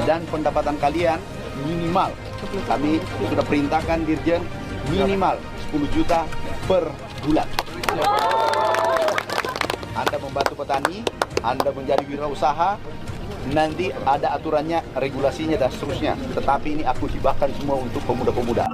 dan pendapatan kalian minimal, kami sudah perintahkan Dirjen, minimal 10 juta per bulan. Anda membantu petani, Anda menjadi wirausaha, nanti ada aturannya, regulasinya dan seterusnya. Tetapi ini aku hibahkan semua untuk pemuda-pemuda.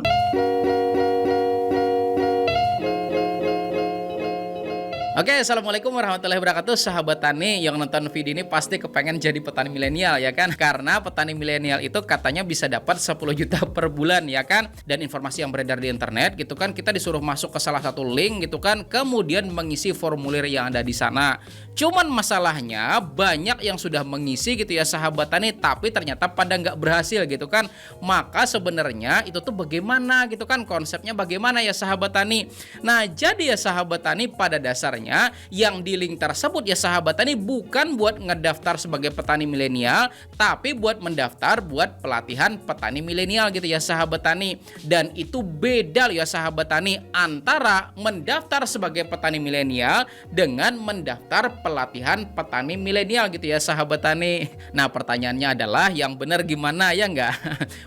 Oke, assalamualaikum warahmatullahi wabarakatuh. Sahabat tani yang nonton video ini pasti kepengen jadi petani milenial ya kan? Karena petani milenial itu katanya bisa dapat 10 juta per bulan ya kan? Dan informasi yang beredar di internet gitu kan, kita disuruh masuk ke salah satu link gitu kan, kemudian mengisi formulir yang ada di sana. Cuman masalahnya banyak yang sudah mengisi gitu ya sahabat tani, tapi ternyata pada nggak berhasil gitu kan. Maka sebenarnya itu tuh bagaimana gitu kan, konsepnya bagaimana ya sahabat tani. Nah jadi ya sahabat tani, pada dasarnya yang di link tersebut ya sahabat tani bukan buat ngedaftar sebagai petani milenial, tapi buat mendaftar buat pelatihan petani milenial gitu ya sahabat tani. Dan itu beda ya sahabat tani antara mendaftar sebagai petani milenial dengan mendaftar pelatihan petani milenial gitu ya sahabat tani. Nah pertanyaannya adalah yang benar gimana ya enggak?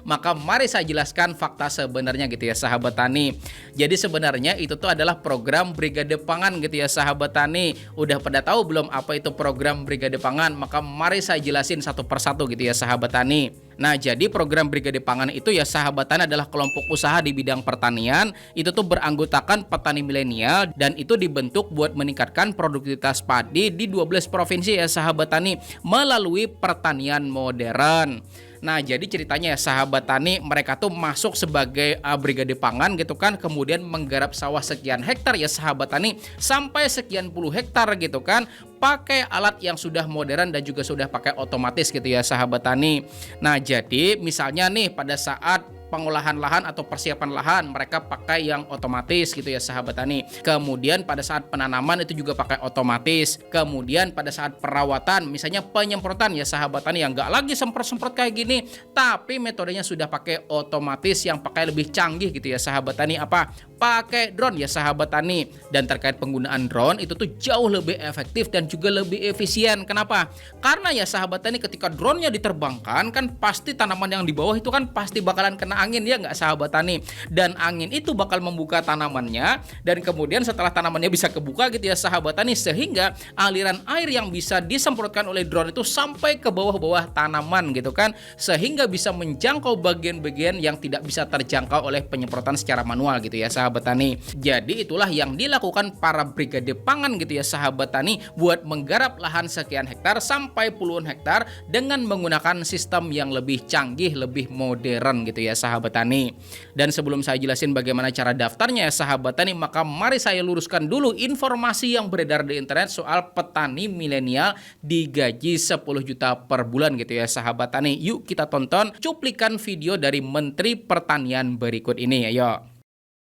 Maka mari saya jelaskan fakta sebenarnya gitu ya sahabat tani. Jadi sebenarnya itu tuh adalah program Brigade Pangan gitu ya sahabat tani. Udah pada tahu belum apa itu program Brigade Pangan? Maka mari saya jelasin satu persatu gitu ya sahabat tani. Nah jadi program Brigade Pangan itu ya sahabat tani adalah kelompok usaha di bidang pertanian. Itu tuh beranggotakan petani milenial dan itu dibentuk buat meningkatkan produktivitas padi di 12 provinsi ya sahabat tani melalui pertanian modern. Nah jadi ceritanya ya sahabat tani, mereka tuh masuk sebagai Brigade Pangan gitu kan, kemudian menggarap sawah sekian hektar ya sahabat tani, sampai sekian puluh hektar gitu kan, pakai alat yang sudah modern dan juga sudah pakai otomatis gitu ya sahabat tani. Nah jadi misalnya nih pada saat pengolahan lahan atau persiapan lahan mereka pakai yang otomatis gitu ya sahabat tani. Kemudian pada saat penanaman itu juga pakai otomatis. Kemudian pada saat perawatan misalnya penyemprotan ya sahabat tani, yang nggak lagi semprot-semprot kayak gini, tapi metodenya sudah pakai otomatis yang pakai lebih canggih gitu ya sahabat tani. Apa? Pakai drone ya sahabat tani. Dan terkait penggunaan drone itu tuh jauh lebih efektif dan juga lebih efisien. Kenapa? Karena ya sahabat tani ketika drone-nya diterbangkan kan pasti tanaman yang di bawah itu kan pasti bakalan kena angin ya nggak sahabat tani, dan angin itu bakal membuka tanamannya, dan kemudian setelah tanamannya bisa kebuka gitu ya sahabat tani, sehingga aliran air yang bisa disemprotkan oleh drone itu sampai ke bawah-bawah tanaman gitu kan, sehingga bisa menjangkau bagian-bagian yang tidak bisa terjangkau oleh penyemprotan secara manual gitu ya sahabat tani. Jadi itulah yang dilakukan para Brigade Pangan gitu ya sahabat tani buat menggarap lahan sekian hektar sampai puluhan hektar dengan menggunakan sistem yang lebih canggih, lebih modern gitu ya sahabat tani. Dan sebelum saya jelasin bagaimana cara daftarnya ya sahabat tani, maka mari saya luruskan dulu informasi yang beredar di internet soal petani milenial digaji 10 juta per bulan gitu ya sahabat tani. Yuk kita tonton cuplikan video dari Menteri Pertanian berikut ini ya.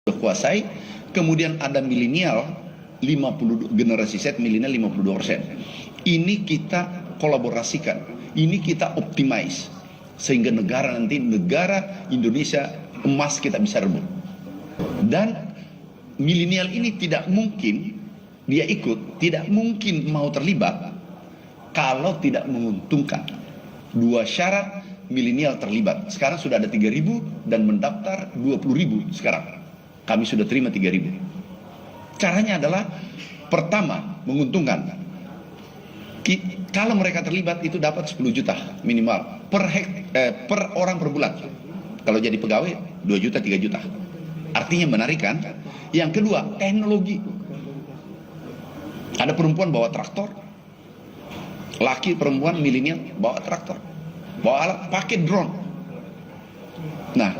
Kuasai, kemudian ada milenial 50, generasi Z milenial 52%. Ini kita kolaborasikan, ini kita optimize sehingga negara Indonesia emas kita bisa rebut. Dan milenial ini tidak mungkin dia ikut, tidak mungkin mau terlibat kalau tidak menguntungkan. Dua syarat milenial terlibat. Sekarang sudah ada 3.000 dan mendaftar 20.000 sekarang. Kami sudah terima 3.000. Caranya adalah pertama menguntungkan. Kalau mereka terlibat itu dapat 10 juta minimal per orang per bulan. Kalau jadi pegawai 2 juta 3 juta. Artinya menarik kan? Yang kedua, teknologi. Ada perempuan bawa traktor, laki perempuan milenial bawa traktor, bawa alat, pakai drone. Nah,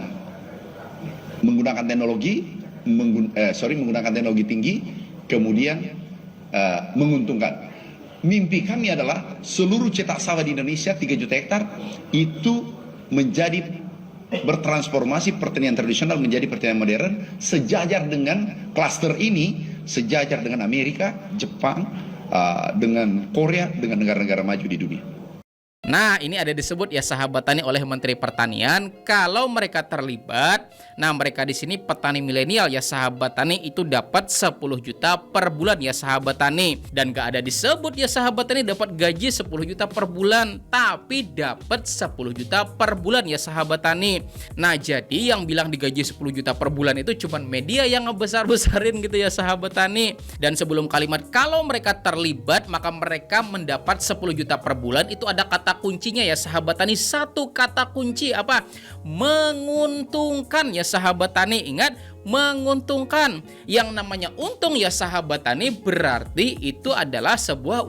menggunakan teknologi tinggi, kemudian menguntungkan. Mimpi kami adalah seluruh cetak sawah di Indonesia 3 juta hektar itu menjadi bertransformasi pertanian tradisional menjadi pertanian modern, sejajar dengan klaster ini, sejajar dengan Amerika, Jepang, dengan Korea, dengan negara-negara maju di dunia. Nah, ini ada disebut ya sahabat tani oleh Menteri Pertanian kalau mereka terlibat. Nah, mereka di sini petani milenial ya sahabat tani itu dapat 10 juta per bulan ya sahabat tani. Dan gak ada disebut ya sahabat tani dapat gaji 10 juta per bulan, tapi dapat 10 juta per bulan ya sahabat tani. Nah, jadi yang bilang digaji 10 juta per bulan itu cuman media yang ngebesar-besarin gitu ya sahabat tani. Dan sebelum kalimat kalau mereka terlibat maka mereka mendapat 10 juta per bulan, itu ada kata kuncinya ya sahabat tani. Satu kata kunci apa? Menguntungkan ya sahabat tani. Ingat, menguntungkan. Yang namanya untung ya sahabat tani berarti itu adalah sebuah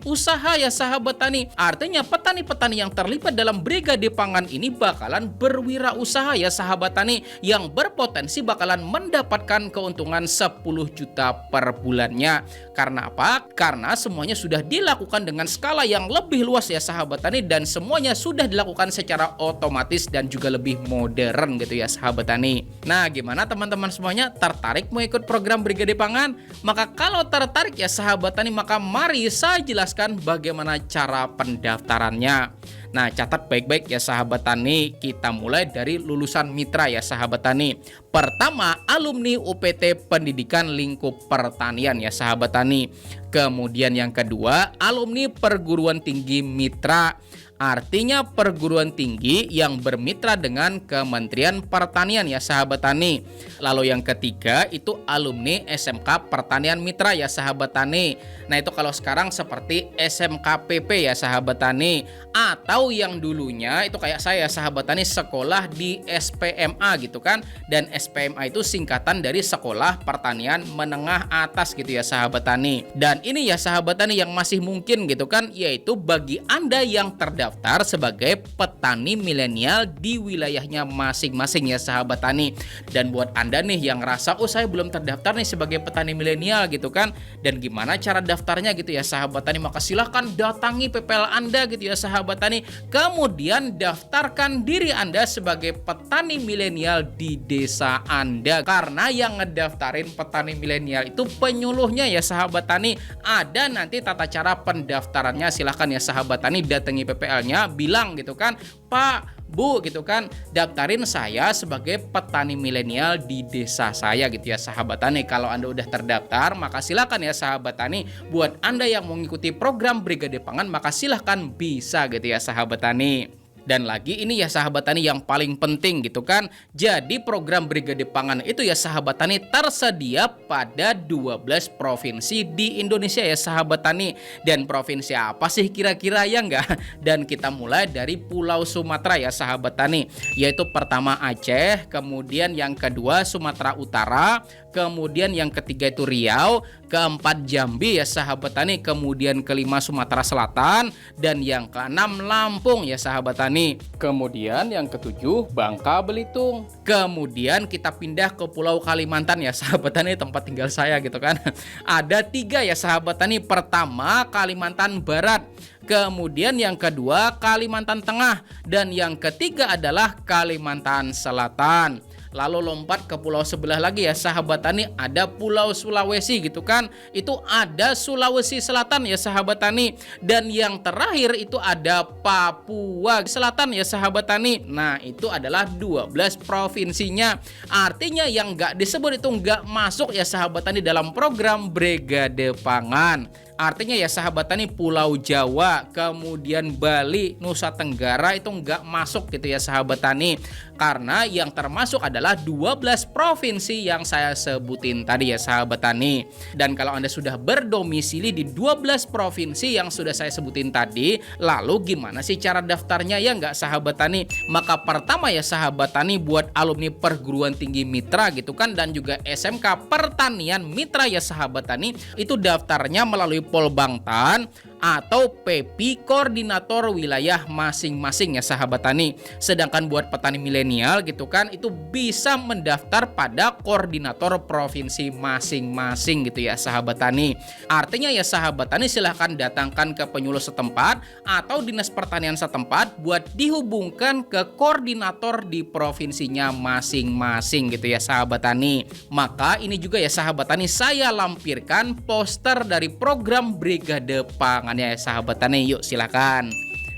usaha ya sahabat tani. Artinya petani-petani yang terlibat dalam Brigade Pangan ini bakalan berwirausaha ya sahabat tani, yang berpotensi bakalan mendapatkan keuntungan 10 juta per bulannya. Karena apa? Karena semuanya sudah dilakukan dengan skala yang lebih luas ya sahabat tani, dan semuanya sudah dilakukan secara otomatis dan juga lebih modern gitu ya sahabat tani. Nah, gimana teman-teman semuanya, tertarik mau ikut program Brigade Pangan? Maka kalau tertarik ya sahabat tani, maka mari saya jelaskan bagaimana cara pendaftarannya. Nah, catat baik-baik ya sahabat tani, kita mulai dari lulusan mitra ya sahabat tani. Pertama, alumni UPT Pendidikan Lingkup Pertanian ya sahabat tani. Kemudian yang kedua, alumni perguruan tinggi mitra. Artinya perguruan tinggi yang bermitra dengan Kementerian Pertanian ya sahabat tani. Lalu yang ketiga itu alumni SMK Pertanian Mitra ya sahabat tani. Nah, itu kalau sekarang seperti SMKPP ya sahabat tani. Atau yang dulunya itu kayak saya sahabat tani sekolah di SPMA gitu kan. Dan SPMA itu singkatan dari Sekolah Pertanian Menengah Atas gitu ya sahabat tani. Dan ini ya sahabat tani yang masih mungkin gitu kan, yaitu bagi Anda yang terdaftar sebagai petani milenial di wilayahnya masing-masing ya sahabat tani. Dan buat Anda nih yang ngerasa, oh saya belum terdaftar nih sebagai petani milenial gitu kan, dan gimana cara daftarnya gitu ya sahabat tani, maka silahkan datangi PPL Anda gitu ya sahabat tani. Kemudian daftarkan diri Anda sebagai petani milenial di desa Anda. Karena yang ngedaftarin petani milenial itu penyuluhnya ya sahabat tani. Ada nanti tata cara pendaftarannya, silahkan ya sahabat tani datangi PPL-nya, bilang gitu kan, Pak, Bu gitu kan, daftarin saya sebagai petani milenial di desa saya gitu ya sahabat tani. Kalau Anda udah terdaftar, maka silakan ya sahabat tani, buat Anda yang mau mengikuti program Brigade Pangan, maka silahkan bisa gitu ya sahabat tani. Dan lagi ini ya sahabat tani yang paling penting gitu kan. Jadi program Brigade Pangan itu ya sahabat tani tersedia pada 12 provinsi di Indonesia ya sahabat tani. Dan provinsi apa sih kira-kira ya enggak? Dan kita mulai dari Pulau Sumatera ya sahabat tani. Yaitu pertama Aceh, kemudian yang kedua Sumatera Utara, kemudian yang ketiga itu Riau, keempat Jambi ya sahabat tani, kemudian kelima Sumatera Selatan, dan yang keenam Lampung ya sahabat tani. Kemudian yang ketujuh Bangka Belitung. Kemudian kita pindah ke Pulau Kalimantan ya sahabat tani, tempat tinggal saya gitu kan. Ada 3 ya sahabat tani. Pertama Kalimantan Barat, kemudian yang kedua Kalimantan Tengah, dan yang ketiga adalah Kalimantan Selatan. Lalu lompat ke pulau sebelah lagi ya sahabat tani, ada Pulau Sulawesi gitu kan. Itu ada Sulawesi Selatan ya sahabat tani. Dan yang terakhir itu ada Papua Selatan ya sahabat tani. Nah, itu adalah 12 provinsinya. Artinya yang nggak disebut itu nggak masuk ya sahabat tani dalam program Brigade Pangan. Artinya ya sahabat tani, Pulau Jawa, kemudian Bali, Nusa Tenggara itu nggak masuk gitu ya sahabat tani. Karena yang termasuk adalah 12 provinsi yang saya sebutin tadi ya sahabat tani. Dan kalau Anda sudah berdomisili di 12 provinsi yang sudah saya sebutin tadi, lalu gimana sih cara daftarnya ya nggak sahabat tani? Maka pertama ya sahabat tani, buat alumni perguruan tinggi mitra gitu kan, dan juga SMK Pertanian Mitra ya sahabat tani, itu daftarnya melalui Polbangtan atau PP koordinator wilayah masing-masing ya sahabat tani. Sedangkan buat petani milenial gitu kan, itu bisa mendaftar pada koordinator provinsi masing-masing gitu ya sahabat tani. Artinya ya sahabat tani, silahkan datangkan ke penyuluh setempat atau dinas pertanian setempat buat dihubungkan ke koordinator di provinsinya masing-masing gitu ya sahabat tani. Maka ini juga ya sahabat tani, saya lampirkan poster dari program Brigade Pangan ya sahabat tani, yuk silakan.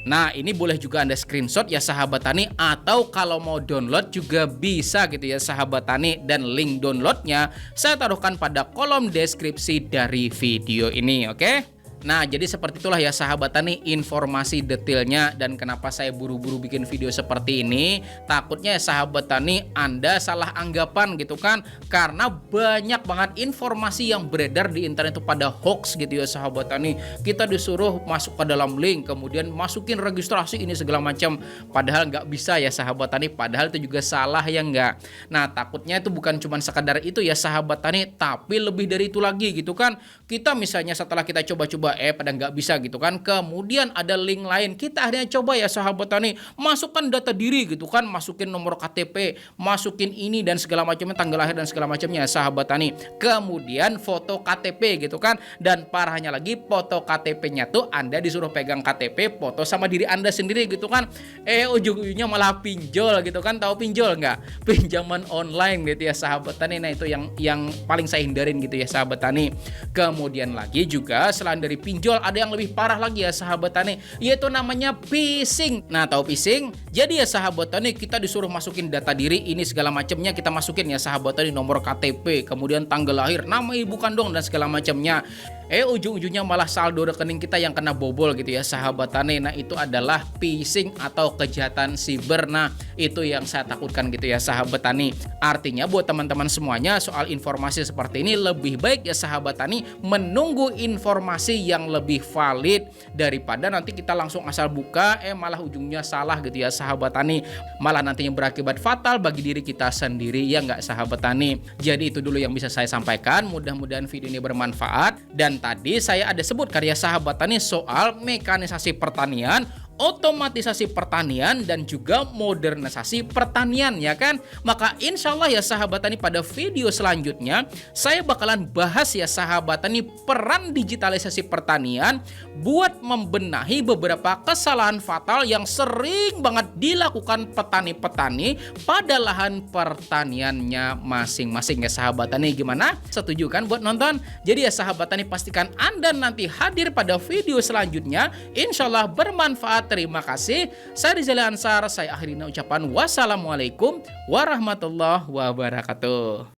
Nah, ini boleh juga Anda screenshot ya sahabat tani, atau kalau mau download juga bisa gitu ya sahabat tani, dan link downloadnya saya taruhkan pada kolom deskripsi dari video ini, oke? Nah, jadi seperti itulah ya sahabat tani informasi detailnya, dan kenapa saya buru-buru bikin video seperti ini. Takutnya ya sahabat tani Anda salah anggapan gitu kan, karena banyak banget informasi yang beredar di internet itu pada hoax gitu ya sahabat tani. Kita disuruh masuk ke dalam link, kemudian masukin registrasi ini segala macam, padahal nggak bisa ya sahabat tani, padahal itu juga salah ya nggak. Nah, takutnya itu bukan cuma sekadar itu ya sahabat tani, tapi lebih dari itu lagi gitu kan. Kita misalnya setelah kita coba-coba pada nggak bisa gitu kan, kemudian ada link lain, kita akhirnya coba ya sahabat tani, masukkan data diri gitu kan, masukin nomor KTP, masukin ini dan segala macamnya, tanggal lahir dan segala macamnya sahabat tani, kemudian foto KTP gitu kan, dan parahnya lagi foto KTP-nya tuh Anda disuruh pegang KTP, foto sama diri Anda sendiri gitu kan, ujung-ujungnya malah pinjol gitu kan. Tahu pinjol nggak? Pinjaman online gitu ya sahabat tani. Nah, itu yang paling saya hindarin gitu ya sahabat tani. Kemudian lagi juga selain dari pinjol, ada yang lebih parah lagi ya sahabat tani, yaitu namanya phishing. Nah, tahu phishing? Jadi ya sahabat tani, kita disuruh masukin data diri ini segala macamnya, kita masukin ya sahabat tani, nomor KTP, kemudian tanggal lahir, nama ibu kandung dan segala macamnya. Ujung-ujungnya malah saldo rekening kita yang kena bobol gitu ya sahabat tani. Nah, itu adalah phishing atau kejahatan siber. Nah, itu yang saya takutkan gitu ya sahabat tani. Artinya buat teman-teman semuanya, soal informasi seperti ini lebih baik ya sahabat tani menunggu informasi yang lebih valid, daripada nanti kita langsung asal buka malah ujungnya salah gitu ya sahabat tani, malah nantinya berakibat fatal bagi diri kita sendiri ya nggak sahabat tani. Jadi itu dulu yang bisa saya sampaikan, mudah-mudahan video ini bermanfaat. Dan tadi saya ada sebut karya sahabat tani soal mekanisasi pertanian, otomatisasi pertanian, dan juga modernisasi pertanian ya kan. Maka insya Allah ya sahabat tani, pada video selanjutnya saya bakalan bahas ya sahabat tani peran digitalisasi pertanian buat membenahi beberapa kesalahan fatal yang sering banget dilakukan petani-petani pada lahan pertaniannya masing-masing ya sahabat tani. Gimana? Setuju kan buat nonton? Jadi ya sahabat tani, pastikan Anda nanti hadir pada video selanjutnya, insya Allah bermanfaat. Terima kasih. Saya Rizal Ansar. Saya akhiri ucapan wassalamualaikum warahmatullahi wabarakatuh.